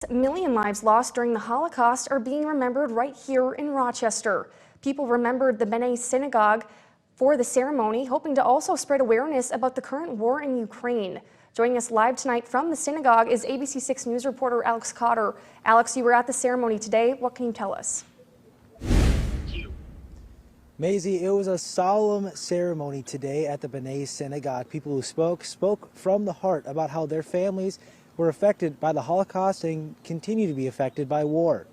A million lives lost during the Holocaust are being remembered right here in Rochester. People remembered the B'nai Synagogue for the ceremony, hoping to also spread awareness about the current war in Ukraine. Joining us live tonight from the synagogue is ABC6 News reporter Alex COTTER. Alex, you were at the ceremony today. What can you tell us? Maisie, it was a solemn ceremony today at the B'nai Synagogue. People who spoke from the heart about how their families were affected by the Holocaust and continue to be affected by war.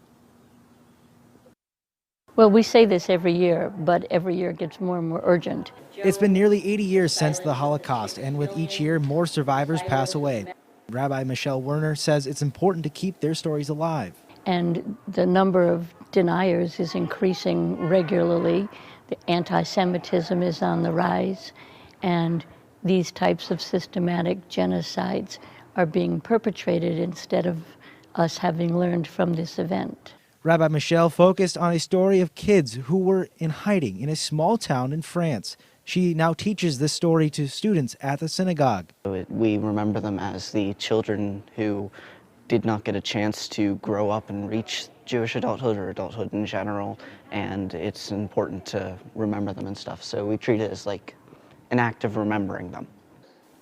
Well, we say this every year, but every year it gets more and more urgent. It's been nearly 80 years since the Holocaust, and with each year, more survivors pass away. Rabbi Michelle Werner says it's important to keep their stories alive. And the number of deniers is increasing regularly. The antisemitism is on the rise, and these types of systematic genocides are being perpetrated instead of us having learned from this event. Rabbi Michelle focused on a story of kids who were in hiding in a small town in France. She now teaches this story to students at the synagogue. We remember them as the children who did not get a chance to grow up and reach Jewish adulthood or adulthood in general, and it's important to remember them and stuff. So we treat it as like an act of remembering them.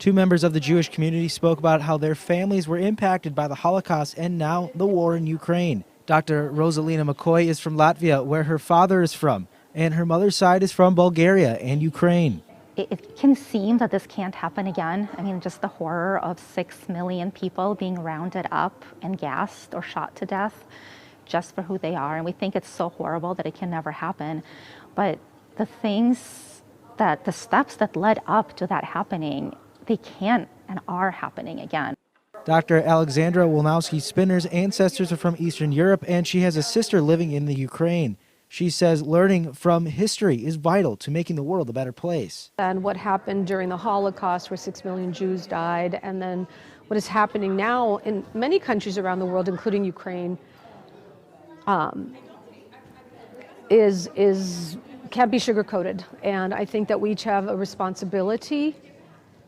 Two members of the Jewish community spoke about how their families were impacted by the Holocaust and now the war in Ukraine. Dr. Rosalina McCoy is from Latvia, where her father is from, and her mother's side is from Bulgaria and Ukraine. It can seem that this can't happen again. I mean, just the horror of 6 million people being rounded up and gassed or shot to death just for who they are. And we think it's so horrible that it can never happen. But the steps that led up to that happening, they can and are happening again. Dr. ALEXANDRA-SPINNER's ancestors are from Eastern Europe, and she has a sister living in the Ukraine. She says learning from history is vital to making the world a better place. And what happened during the Holocaust, where 6 million Jews died, and then what is happening now in many countries around the world, including Ukraine, can't be sugar-coated. And I think that we each have a responsibility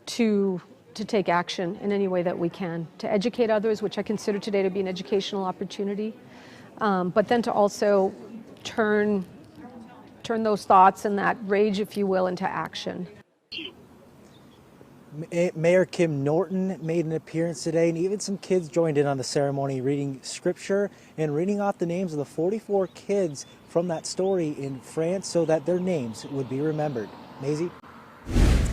to take action in any way that we can, to educate others, which I consider today to be an educational opportunity, but then to also turn those thoughts and that rage, if you will, into action. Mayor Kim Norton made an appearance today, and even some kids joined in on the ceremony, reading scripture and reading off the names of the 44 kids from that story in France so that their names would be remembered. Maisie?